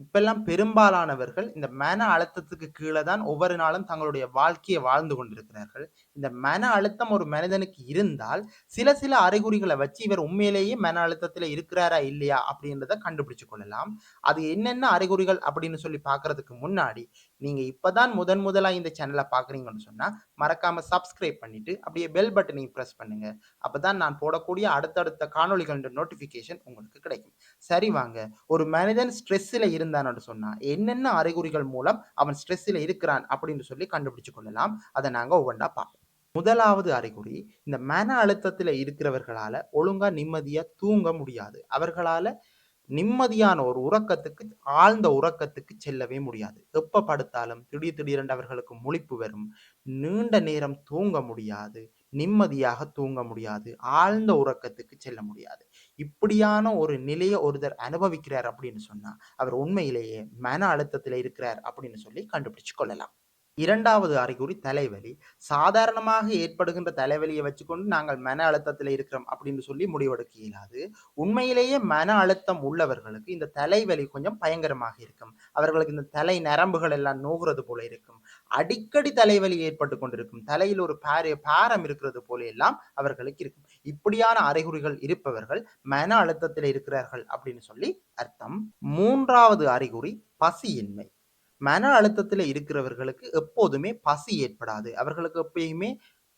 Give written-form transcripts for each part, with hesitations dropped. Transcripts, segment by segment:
இப்பெல்லாம் பெரும்பாலானவர்கள் இந்த மன அழுத்தத்துக்கு கீழ தான் ஒவ்வொரு நாளும் தங்களுடைய வாழ்க்கைய வாழ்ந்து கொண்டிருக்கிறார்கள். இந்த மன அழுத்தம் ஒரு மனிதனுக்கு இருந்தால், சில அறிகுறிகள வச்சு இவர் உண்மையிலேயே மன அழுத்தத்தில இருக்கிறாரா? இல்லையா? அப்படின்றத கண்டுபிடிச்சுக் கொள்ளலாம். அது என்னென்ன அறிகுறிகள் அப்படின்னு சொல்லி பார்க்கறதுக்கு முன்னாடி, நீங்க இப்ப தான் முதலா இந்த சேனல பார்க்குறீங்கன்னு சொன்னா, மறக்காம சப்ஸ்கிரைப் பண்ணிட்டு, அப்படியே பெல் பட்டனையும் பிரஸ் பண்ணுங்க. அப்பதான் நான் போடக்கூடிய அடுத்தடுத்த காணொளிகளின் நோட்டிஃபிகேஷன் உங்களுக்கு கிடைக்கும். சரி வாங்க. ஒரு மனிதன் ஸ்ட்ரெஸ்ல இருந்தான்னு சொன்னா, என்னென்ன அறிகுறிகள் மூலம் அவன் ஸ்ட்ரெஸ்ல இருக்கிறான் அப்படின்னு சொல்லி கண்டுபிடிச்சு கொள்ளலாம். அத நாங்க ஒவ்வொன்றா பார்ப்போம். முதலாவது அறிகுறி, இந்த மன அழுத்தத்தில இருக்கிறவர்களால ஒழுங்கா நிம்மதியா தூங்க முடியாது. அவர்களால நிம்மதியான ஒரு உறக்கத்துக்கு, ஆழ்ந்த உறக்கத்துக்கு செல்லவே முடியாது. எப்ப படுத்தாலும் திடீரென்று அவர்களுக்கு முழிப்பு வரும். நீண்ட நேரம் தூங்க முடியாது. நிம்மதியாக தூங்க முடியாது. ஆழ்ந்த உறக்கத்துக்கு செல்ல முடியாது. இப்படியான ஒரு நிலைய ஒருத்தர் அனுபவிக்கிறார் அப்படின்னு சொன்னா, அவர் உண்மையிலேயே மன அழுத்தத்தில இருக்கிறார் அப்படின்னு சொல்லி கண்டுபிடிச்சு கொள்ளலாம். 2வது அறிகுறி தலைவலி. சாதாரணமாக ஏற்படுகின்ற தலைவலிய வச்சுக்கொண்டு நாங்கள் மன அழுத்தத்தில இருக்கிறோம் அப்படின்னு சொல்லி முடிவெடுக்க இயலாது. உண்மையிலேயே மன அழுத்தம் உள்ளவர்களுக்கு இந்த தலைவலி கொஞ்சம் பயங்கரமாக இருக்கும். அவர்களுக்கு இந்த தலை நரம்புகள் எல்லாம் நோகுறது போல இருக்கும். அடிக்கடி தலைவலி ஏற்பட்டுக் கொண்டிருக்கும். தலையில் ஒரு பாரம் இருக்கிறது போல எல்லாம் அவர்களுக்கு இருக்கும். இப்படியான அறிகுறிகள் இருப்பவர்கள் மன அழுத்தத்தில இருக்கிறார்கள் அப்படின்னு சொல்லி அர்த்தம். 3வது அறிகுறி பசியின்மை. மன அழுத்தத்தில இருக்கிறவர்களுக்கு எப்போதுமே பசி ஏற்படாது. அவர்களுக்கு எப்பயுமே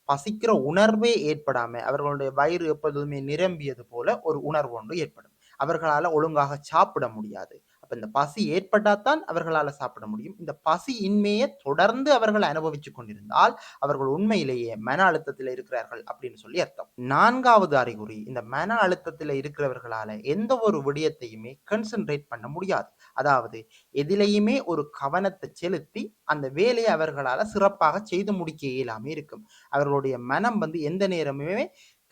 பசிக்கிற உணர்வே ஏற்படாம, அவர்களுடைய வயிறு எப்போதுமே நிரம்பியது போல ஒரு உணர்வு ஒன்று ஏற்படும். அவர்களால ஒழுங்காக சாப்பிட முடியாது. அப்ப இந்த பசி ஏற்பட்டா தான் அவர்களால சாப்பிட முடியும். இந்த பசியின்மைய தொடர்ந்து அவர்கள் அனுபவிச்சுக் கொண்டிருந்தால், அவர்கள் உண்மையிலேயே மன அழுத்தத்தில இருக்கிறார்கள் அப்படின்னு சொல்லி அர்த்தம். 4வது அறிகுறி, இந்த மன அழுத்தத்தில இருக்கிறவர்களால எந்த ஒரு விடயத்தையுமே கான்சன்ட்ரேட் பண்ண முடியாது. அதாவது எதிலேயுமே ஒரு கவனத்த செலுத்தி, அந்த வேலைய அவர்களால சிறப்பாக செய்து முடிக்க இயலாம இருக்கும். அவர்களுடைய மனம் எந்த நேரமுமே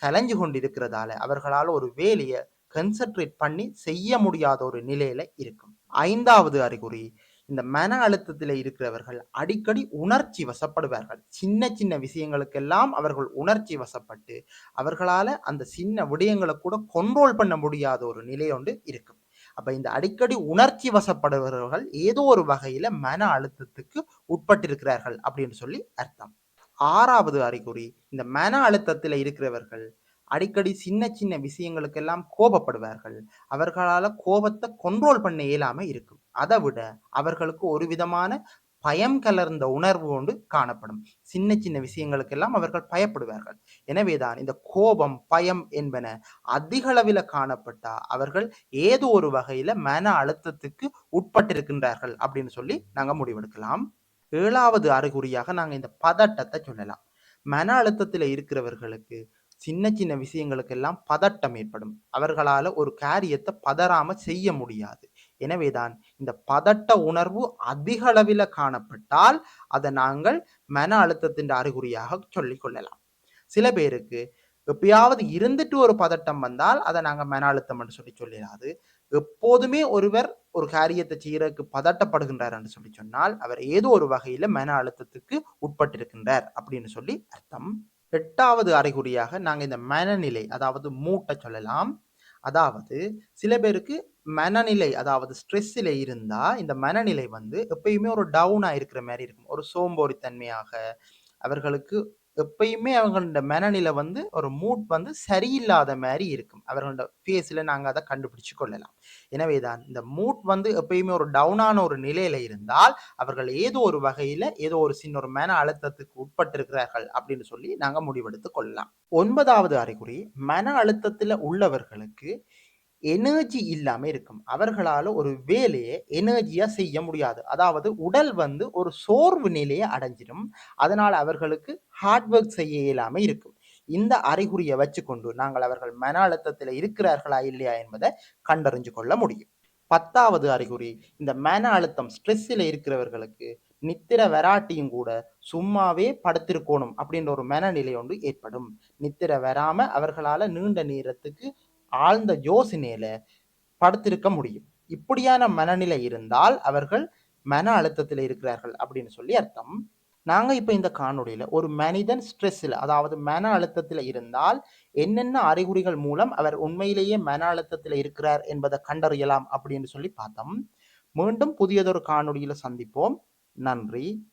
கலஞ்சு கொண்டிருக்கிறதால, அவர்களால ஒரு வேலைய கான்சன்ட்ரேட் பண்ணி செய்ய முடியாத ஒரு நிலையில இருக்கும். 5வது அறிகுறி, இந்த மன அழுத்தத்தில இருக்கிறவர்கள் அடிக்கடி உணர்ச்சி வசப்படுவார்கள். சின்ன விஷயங்களுக்கெல்லாம் அவர்கள் உணர்ச்சி வசப்பட்டு, அவர்களால அந்த சின்ன விடயங்கள கூட கண்ட்ரோல் பண்ண முடியாத ஒரு நிலை ஒன்று இருக்கும். அப்ப இந்த அடிக்கடி உணர்ச்சி வசப்படுபவர்கள் ஏதோ ஒரு வகையில மன அழுத்தத்துக்கு உட்பட்டிருக்கிறார்கள் அப்படின்னு சொல்லி அர்த்தம். 6வது அறிகுறி, இந்த மன அழுத்தத்தில இருக்கிறவர்கள் அடிக்கடி சின்ன விஷயங்களுக்கெல்லாம் கோபப்படுவார்கள். அவர்களால கோபத்த கண்ட்ரோல் பண்ண இயலாம இருக்கும். அத விட அவர்களுக்கு ஒரு விதமான பயம் கலர்ந்த உணர்வு ஒன்று காணப்படும். சின்ன விஷயங்களுக்கெல்லாம் அவர்கள் பயப்படுவார்கள். எனவேதான் இந்த கோபம், பயம் என்பன அதிக அளவில காணப்பட்டா, அவர்கள் ஏதோ ஒரு வகையில மன அழுத்தத்துக்கு உட்பட்டிருக்கின்றார்கள் அப்படின்னு சொல்லி நாங்க முடிவெடுக்கலாம். 7வது அறிகுறியாக நாங்க இந்த பதட்டத்த சொல்லலாம். மன அழுத்தத்தில இருக்கிறவர்களுக்கு சின்ன விஷயங்களுக்கெல்லாம் பதட்டம் ஏற்படும். அவர்களால ஒரு காரியத்த பதறாம செய்ய முடியாது. எனவேதான் இந்த பதட்ட உணர்வு அதிக அளவில காணப்பட்டால், அத நாங்கள் மன அழுத்தத்தின் அறிகுறியாக சொல்லிக் கொள்ளலாம். சில பேருக்கு எப்பயாவது இருந்துட்டு ஒரு பதட்டம் வந்தால், அத நாங்க மன அழுத்தம் என்று சொல்லிறாது. எப்போதுமே ஒருவர் ஒரு காரியத்த செய்யறதுக்கு பதட்டப்படுகின்றார் என்று சொல்லி சொன்னால், அவர் ஏதோ ஒரு வகையில மன அழுத்தத்துக்கு உட்பட்டிருக்கின்றார் அப்படின்னு சொல்லி அர்த்தம். 8வது அறிகுறியாக நாங்க இந்த மனநிலை, அதாவது மூட்ட சொல்லலாம். அதாவது சில பேருக்கு மனநிலை, அதாவது ஸ்ட்ரெஸ்ஸில இருந்தா, இந்த மனநிலை எப்பயுமே ஒரு டவுனா இருக்கிற மாரி இருக்கும். ஒரு சோம்போறித்தன்மையாக, அவர்களுக்கு எப்பயுமே அவங்களோட மனநிலை ஒரு மூட் சரியில்லாத மாரி இருக்கும். அவர்களோட ஃபேஸ்ல நாங்க அத கண்டுபிடிச்சு கொள்ளலாம். எனவேதான் இந்த மூட் எப்பயுமே ஒரு டவுனான ஒரு நிலையில இருந்தால், அவர்கள் ஏதோ ஒரு வகையில ஏதோ ஒரு சின்ன ஒரு மன அழுத்தத்துக்கு உட்பட்டிருக்கிறார்கள் அப்படின்னு சொல்லி நாங்க முடிவெடுத்துக் கொள்ளலாம். 9வது அறிகுறி, மன அழுத்தத்தில உள்ளவர்களுக்கு எனர்ஜி இல்லாம இருக்கும். அவர்களால ஒரு வேலைய எனர்ஜியா செய்ய முடியாது. அதாவது உடல் ஒரு சோர்வு நிலைய அடைஞ்சிரும். அதனால அவர்களுக்கு ஹார்ட் வொர்க் செய்ய இயலாம இருக்கும். இந்த அறிகுறிய வச்சுக்கொண்டு நாங்கள் அவர்கள் மன அழுத்தத்தில இருக்கிறார்களா, இல்லையா என்பத கண்டறிஞ்சு கொள்ள முடியும். 10வது அறிகுறி, இந்த மன அழுத்தம் ஸ்ட்ரெஸ்ஸில இருக்கிறவர்களுக்கு நித்திர வராட்டியும் கூட சும்மாவே படுத்திருக்கோணும் அப்படின்ற ஒரு மனநிலை ஒன்று ஏற்படும். நித்திர வராம அவர்களால நீண்ட நேரத்துக்கு ஆழ்ந்த யோசனையில படுத்திருக்க முடியும். இப்படியான மனநிலை இருந்தால் அவர்கள் மன அழுத்தத்தில இருக்கிறார்கள் அப்படின்னு சொல்லி அர்த்தம். நாங்க இப்ப இந்த காணொளியில ஒரு மனிதன் ஸ்ட்ரெஸ்ல, அதாவது மன அழுத்தத்தில இருந்தால் என்னென்ன அறிகுறிகள் மூலம் அவர் உண்மையிலேயே மன அழுத்தத்தில இருக்கிறார் என்பதை கண்டறியலாம் அப்படின்னு சொல்லி பார்த்தோம். மீண்டும் புதியதொரு காணொளியில சந்திப்போம். நன்றி.